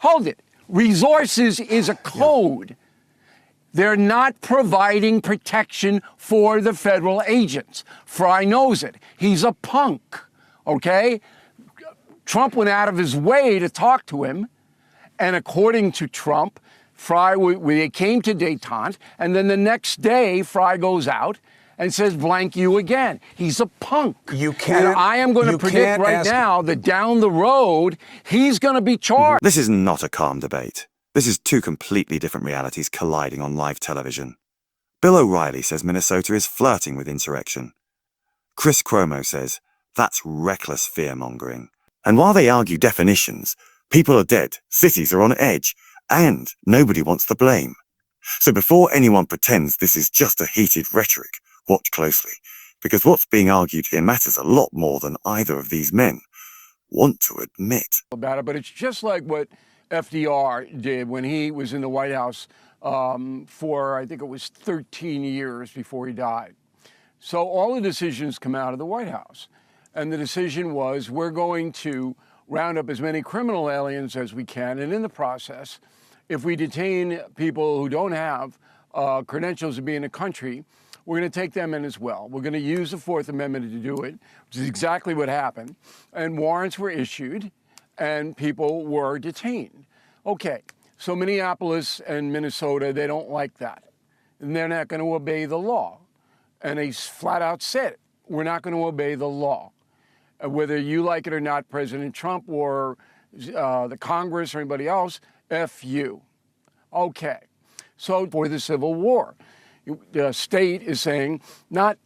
Hold it. Resources is a code. Yeah. They're not providing protection for the federal agents. Fry knows it. He's a punk, okay? Trump went out of his way to talk to him, and according to Trump, Fry, they came to détente, and then the next day, Fry goes out and says, blank you again. He's a punk. You can't. And I am going to predict right now that down the road, he's going to be charged. This is not a calm debate. This is two completely different realities colliding on live television. Bill O'Reilly says Minnesota is flirting with insurrection. Chris Cuomo says that's reckless fear-mongering. And while they argue definitions, people are dead, cities are on edge, and nobody wants the blame. So before anyone pretends this is just a heated rhetoric, watch closely, because what's being argued here matters a lot more than either of these men want to admit. About it, but it's just like what FDR did when he was in the White House for, I think it was 13 years before he died. So all the decisions come out of the White House. And the decision was, we're going to round up as many criminal aliens as we can. And in the process, if we detain people who don't have credentials to be in a country, we're going to take them in as well. We're going to use the Fourth Amendment to do it, which is exactly what happened. And warrants were issued, and people were detained. Okay, so Minneapolis and Minnesota, they don't like that. And they're not going to obey the law. And they flat out said, we're not going to obey the law. Whether you like it or not, President Trump or the Congress or anybody else, F you. Okay, so for the Civil War, the state is saying not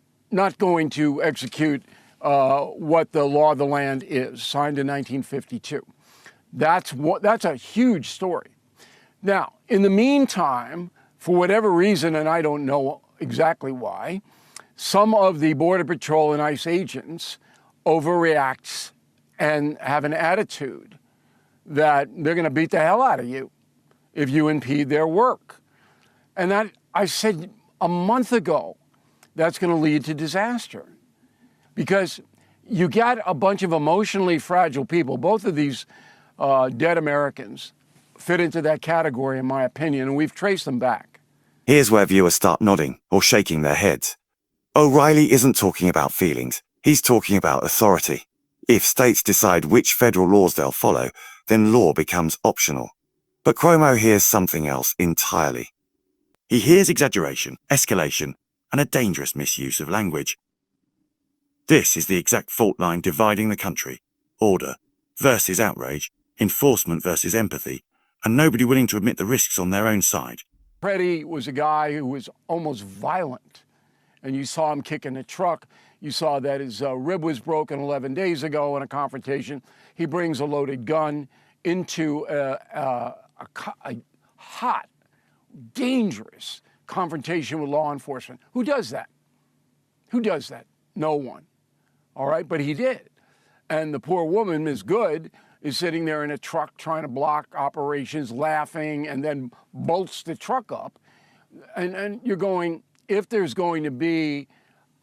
going to execute what the law of the land is, signed in 1952. That's a huge story. Now, in the meantime, for whatever reason, and I don't know exactly why, some of the Border Patrol and ICE agents overreacts and have an attitude that they're going to beat the hell out of you if you impede their work. And that, I said a month ago, that's going to lead to disaster. Because you got a bunch of emotionally fragile people. Both of these dead Americans fit into that category, in my opinion, and we've traced them back. Here's where viewers start nodding or shaking their heads. O'Reilly isn't talking about feelings. He's talking about authority. If states decide which federal laws they'll follow, then law becomes optional. But Cuomo hears something else entirely. He hears exaggeration, escalation, and a dangerous misuse of language. This is the exact fault line dividing the country. Order versus outrage, enforcement versus empathy, and nobody willing to admit the risks on their own side. Freddie was a guy who was almost violent, and you saw him kicking a truck. You saw that his rib was broken 11 days ago in a confrontation. He brings a loaded gun into a hot, dangerous confrontation with law enforcement. Who does that? Who does that? No one. All right, but he did. And the poor woman, Ms. Good, is sitting there in a truck trying to block operations, laughing, and then bolts the truck up. And you're going, if there's going to be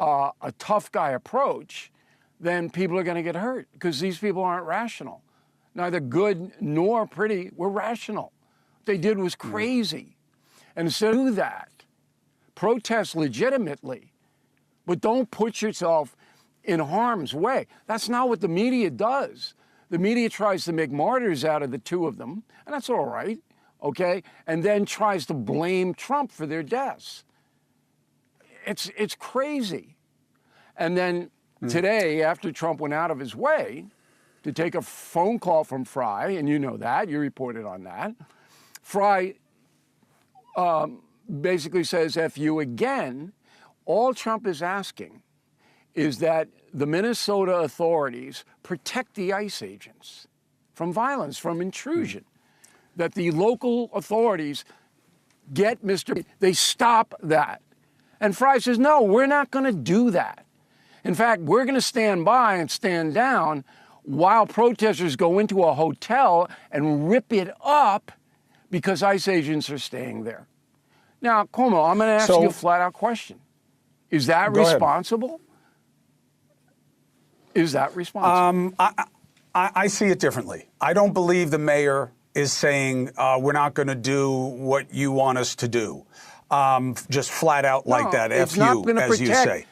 a tough guy approach, then people are going to get hurt because these people aren't rational. Neither Good nor Pretty were rational. What they did was crazy. And instead of that, protest legitimately, but don't put yourself in harm's way. That's not what the media does. The media tries to make martyrs out of the two of them, and that's all right, okay? And then tries to blame Trump for their deaths. It's crazy. And then today, after Trump went out of his way to take a phone call from Fry, and you know that, you reported on that, Fry basically says, F you again. All Trump is asking is that the Minnesota authorities protect the ICE agents from violence, from intrusion, that the local authorities get they stop that. And Fry says, no, we're not going to do that. In fact, we're going to stand by and stand down while protesters go into a hotel and rip it up because ICE agents are staying there. Now, Cuomo, I'm going to ask you a flat-out question. Is that responsible? Is that responsible? I see it differently. I don't believe the mayor is saying we're not going to do what you want us to do, just flat out like that. It's F not you, gonna as you protect- say.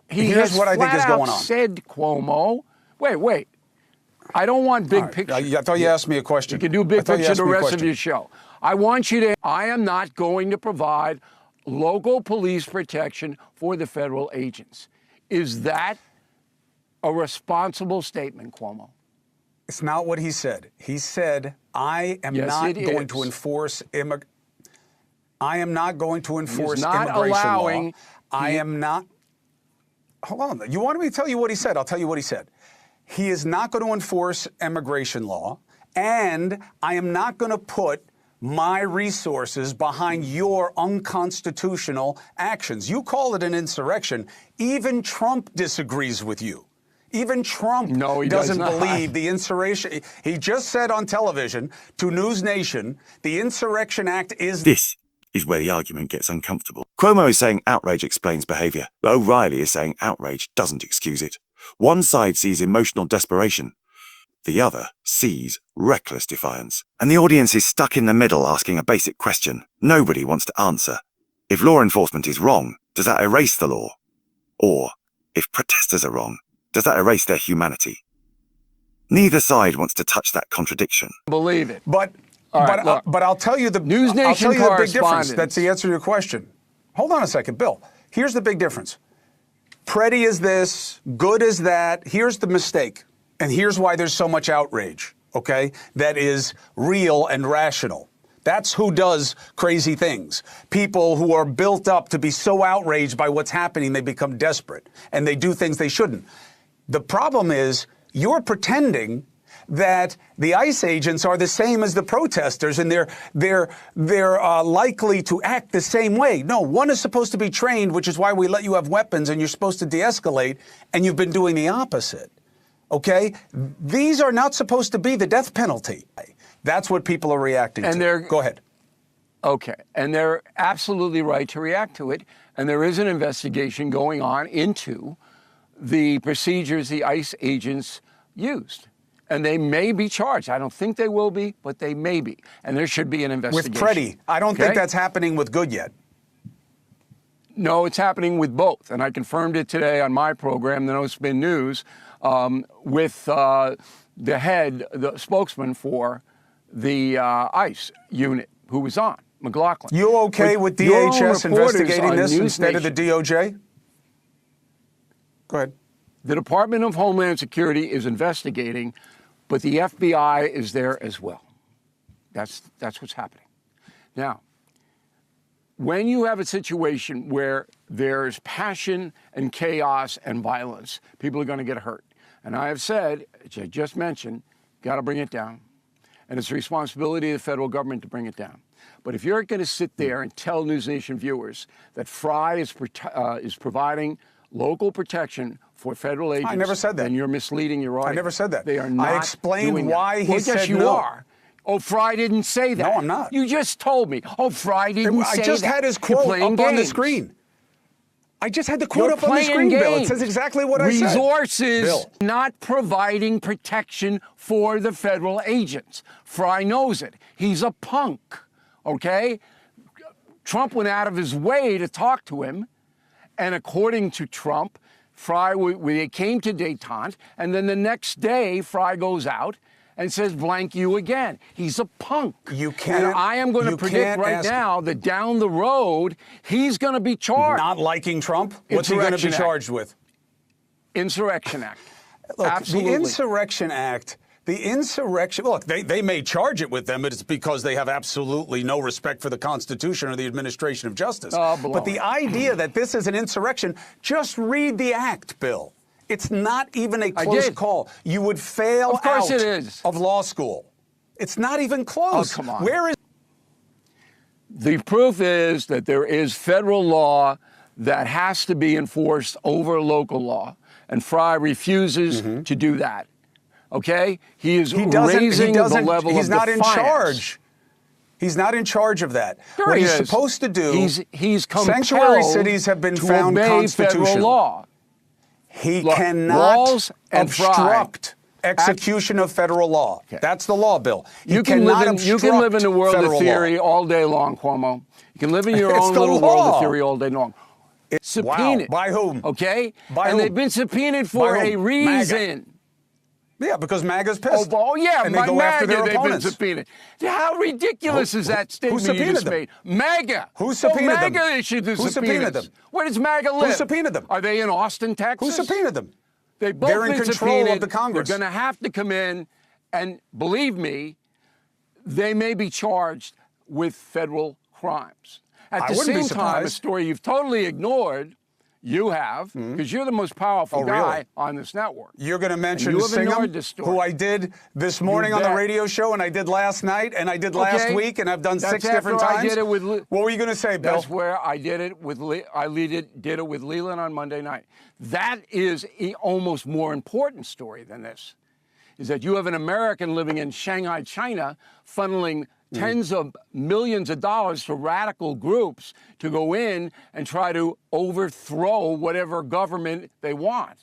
Here's what I think is going on. Said Cuomo. Wait. I don't want big picture. I thought you asked me a question. You can do big picture the rest of your show. I want you to. I am not going to provide local police protection for the federal agents. Is that a responsible statement, Cuomo? It's not what he said. He said, "I am not going to enforce I am not going to enforce immigration law. I am not." Hold on. You wanted me to tell you what he said? I'll tell you what he said. He is not going to enforce immigration law, and I am not going to put my resources behind your unconstitutional actions. You call it an insurrection. Even Trump disagrees with you. Even Trump doesn't believe the insurrection. He just said on television to NewsNation, the Insurrection Act is... This is where the argument gets uncomfortable. Cuomo is saying outrage explains behavior, but O'Reilly is saying outrage doesn't excuse it. One side sees emotional desperation. The other sees reckless defiance. And the audience is stuck in the middle asking a basic question nobody wants to answer. If law enforcement is wrong, does that erase the law? Or, if protesters are wrong, does that erase their humanity? Neither side wants to touch that contradiction. Believe it. But I'll tell you the big difference. That's the answer to your question. Hold on a second, Bill. Here's the big difference. Pretty is this, good is that. Here's the mistake. And here's why there's so much outrage, okay? That is real and rational. That's who does crazy things. People who are built up to be so outraged by what's happening, they become desperate and they do things they shouldn't. The problem is you're pretending that the ICE agents are the same as the protesters and they're likely to act the same way. No, one is supposed to be trained, which is why we let you have weapons and you're supposed to de-escalate, and you've been doing the opposite. Okay? These are not supposed to be the death penalty. That's what people are reacting to. Go ahead. Okay. And they're absolutely right to react to it. And there is an investigation going on into the procedures the ICE agents used. And they may be charged. I don't think they will be, but they may be. And there should be an investigation. With Pretty. I don't think that's happening with Good yet. No, it's happening with both. And I confirmed it today on my program, the No Spin News, with the spokesman for the ICE unit who was on, McLaughlin. You okay with DHS investigating this instead of the DOJ? Go ahead. The Department of Homeland Security is investigating, but the FBI is there as well. That's what's happening. Now, when you have a situation where there's passion and chaos and violence, people are going to get hurt. And I have said, as I just mentioned, got to bring it down. And it's the responsibility of the federal government to bring it down. But if you're going to sit there and tell NewsNation viewers that Fry is providing local protection for federal agents, I never said that. Then you're misleading your audience. I never said that. They are not. I explained why he said yes, you no. are. Oh, Fry didn't say that. No, I'm not. You just told me. Oh, Fry didn't say that. I just had his quote up on the screen. I just had the quote up on the screen, Bill. It says exactly what I said. Resources not providing protection for the federal agents. Fry knows it. He's a punk, okay? Trump went out of his way to talk to him, and according to Trump, Fry, they came to detente, and then the next day, Fry goes out and says, blank you again. He's a punk. You can't. And I am going to predict right now that down the road, he's going to be charged. Not liking Trump? What's he going to be charged with? Insurrection Act. Look, Absolutely. The Insurrection Act, look, they may charge it with them, but it's because they have absolutely no respect for the Constitution or the administration of justice. But the idea that this is an insurrection, just read the act, Bill. It's not even a close call. You would fail out of law school. It's not even close. Oh, come on. Where is... The proof is that there is federal law that has to be enforced over local law, and Fry refuses to do that. Okay? He is raising the level of defiance. He's not in charge. He's not in charge of that. Sure what he he's is. supposed to do, he's sanctuary cities have been found obey constitutional. Federal law. He cannot obstruct Execution of federal law. Okay. That's the law, Bill. You can live in the world of theory all day long, Cuomo. You can live in your own little world of theory all day long. It's subpoenaed. Wow. By whom? Okay? By and whom? they've been subpoenaed for a reason. Yeah, because MAGA's pissed. Oh, yeah, and they go after their they've opponents. been subpoenaed. How ridiculous is that statement you just made? MAGA. Who subpoenaed them? MAGA issued the subpoenas. Who subpoenaed them? Where does MAGA live? Who subpoenaed them? Are they in Austin, Texas? Who subpoenaed them? They've both They're been in control subpoenaed. of the Congress. They're going to have to come in, and believe me, they may be charged with federal crimes. At the same time, a story you've totally ignored, you have, because you're the most powerful guy on this network. You're going to mention Singham, who I did this morning on the radio show, and I did last night, and I did last week, and I've done 6 different times. I did it with what were you going to say, Bill? That's where I did it with did it with Leland on Monday night. That is an almost more important story than this, is that you have an American living in Shanghai, China, funneling tens of millions of dollars to radical groups to go in and try to overthrow whatever government they want.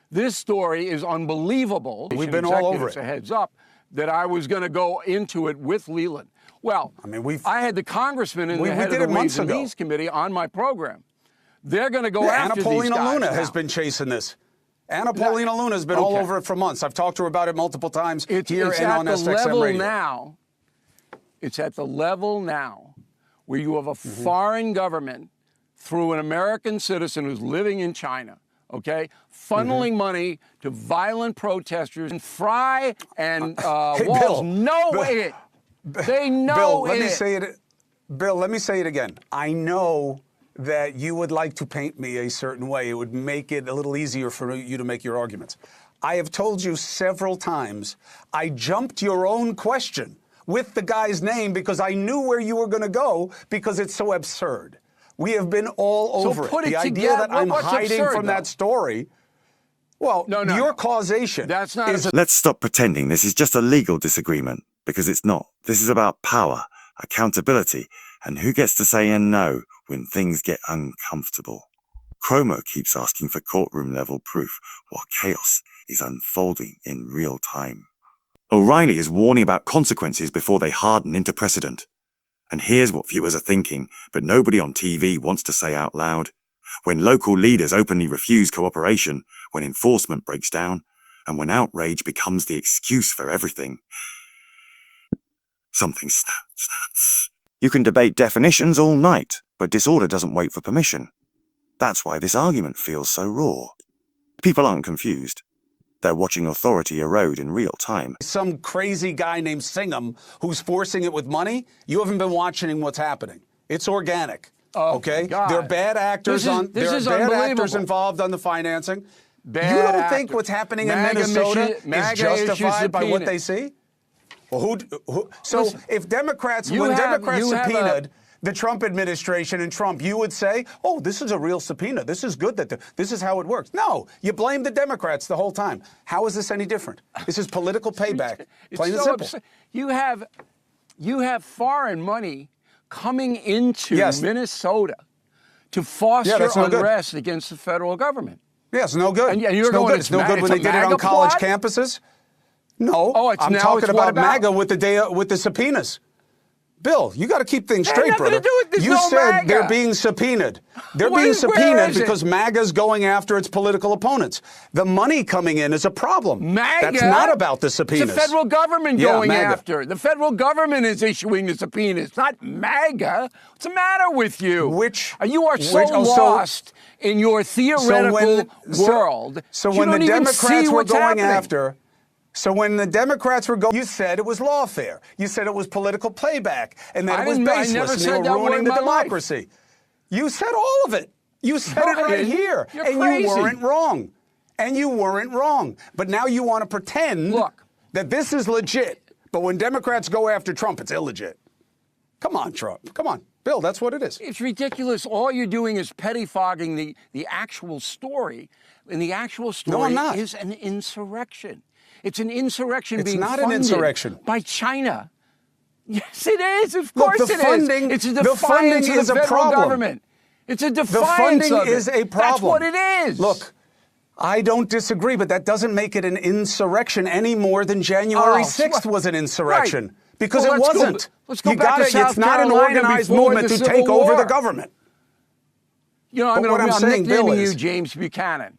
This story is unbelievable. We've been all over it. A heads up that I was going to go into it with Leland. Well, I mean, I had the congressman and the head of the Ways and Means Committee on my program. They're going to go after these guys. Anna Paulina Luna has been chasing this. Anna Paulina Luna has been all over it for months. I've talked to her about it multiple times here and on SXM Radio. It's at the level now where you have a foreign government through an American citizen who's living in China, funneling money to violent protesters. And Fry and Walz know it. They know it. Bill, let me say it again. I know that you would like to paint me a certain way. It would make it a little easier for you to make your arguments. I have told you several times, I jumped your own question with the guy's name because I knew where you were going to go because it's so absurd. We have been all over it. The idea that I'm hiding from that story, well, your causation that's not Let's stop pretending this is just a legal disagreement, because it's not. This is about power, accountability, and who gets to say no when things get uncomfortable. Cuomo keeps asking for courtroom-level proof while chaos is unfolding in real time. O'Reilly is warning about consequences before they harden into precedent. And here's what viewers are thinking, but nobody on TV wants to say out loud. When local leaders openly refuse cooperation, when enforcement breaks down, and when outrage becomes the excuse for everything, something snaps. You can debate definitions all night, but disorder doesn't wait for permission. That's why this argument feels so raw. People aren't confused. They're watching authority erode in real time. Some crazy guy named Singham who's forcing it with money. You haven't been watching what's happening. It's organic. Okay? God. There are bad actors actors involved on the financing. You don't think what's happening in Minnesota is justified by what they see? Well, so if Democrats, when Democrats subpoenaed the Trump administration and Trump, you would say, oh, this is a real subpoena. This is good. This is how it works. No, you blame the Democrats the whole time. How is this any different? This is political payback. Plain and simple. You have foreign money coming into Minnesota to foster unrest against the federal government. Yeah, it's no good. And you're it's no good. It's no good when they did it on college campuses. No, I'm talking about MAGA with the subpoenas. Bill, you got to keep things straight, brother. You said they're being subpoenaed. They're being subpoenaed because MAGA's going after its political opponents. The money coming in is a problem. That's not about the subpoenas. It's the federal government going after. The federal government is issuing the subpoenas, not MAGA. What's the matter with you? You are so lost in your theoretical world. So when the Democrats were going after... So when the Democrats were going, you said it was lawfare. You said it was political playback, and that it was baseless, and they were ruining the democracy. You said all of it. You said it right here, and you weren't wrong. And you weren't wrong. But now you want to pretend that this is legit. But when Democrats go after Trump, it's illegit. Come on, Trump. Come on. Bill, that's what it is. It's ridiculous. All you're doing is pettifogging the actual story. And the actual story is an insurrection. It's an insurrection being funded by China. Yes, it is. Of course it is. It's a defiance of the federal government. It's a defiance of it. The funding is a problem. That's what it is. Look, I don't disagree, but that doesn't make it an insurrection any more than January 6th was an insurrection. Right. Because it wasn't. Let's go back to South It's not an Carolina organized before movement the to Civil take over War. the government. You know, I'm saying, Bill, nicknaming is you James Buchanan.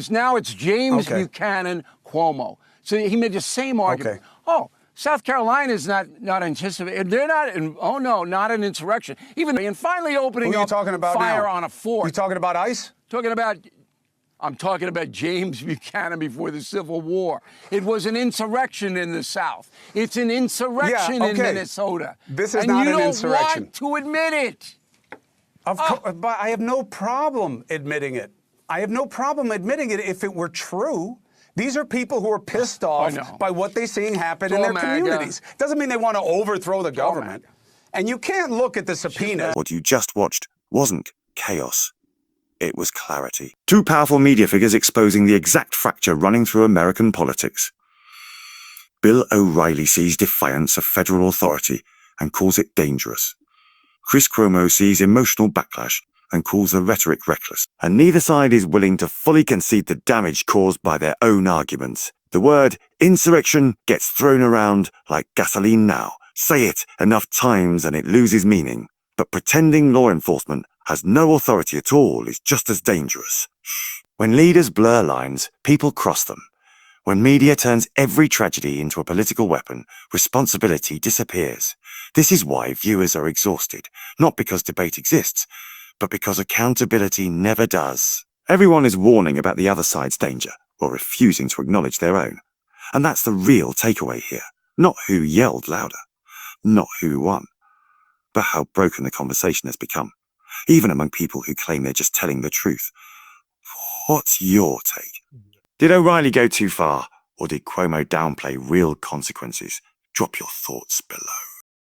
Now it's James Buchanan Cuomo. So he made the same argument. Okay. Oh, South Carolina is not anticipated. They're not. Oh no, not an insurrection. Even and finally opening Who are you up talking about fire now? on a fort. You talking about ICE? I'm talking about James Buchanan before the Civil War. It was an insurrection in the South. It's an insurrection in Minnesota. This is not an insurrection. And you don't want to admit it. Of course, but I have no problem admitting it. I have no problem admitting it if it were true. These are people who are pissed off by what they're seeing happen in their communities. Doesn't mean they want to overthrow the government. And you can't look at the subpoena. What you just watched wasn't chaos. It was clarity. Two powerful media figures exposing the exact fracture running through American politics. Bill O'Reilly sees defiance of federal authority and calls it dangerous. Chris Cuomo sees emotional backlash and calls the rhetoric reckless. And neither side is willing to fully concede the damage caused by their own arguments. The word insurrection gets thrown around like gasoline now. Say it enough times and it loses meaning. But pretending law enforcement has no authority at all is just as dangerous. When leaders blur lines, people cross them. When media turns every tragedy into a political weapon, responsibility disappears. This is why viewers are exhausted, not because debate exists, but because accountability never does. Everyone is warning about the other side's danger, or refusing to acknowledge their own. And that's the real takeaway here. Not who yelled louder, not who won, but how broken the conversation has become, even among people who claim they're just telling the truth. What's your take? Did O'Reilly go too far, or did Cuomo downplay real consequences? Drop your thoughts below.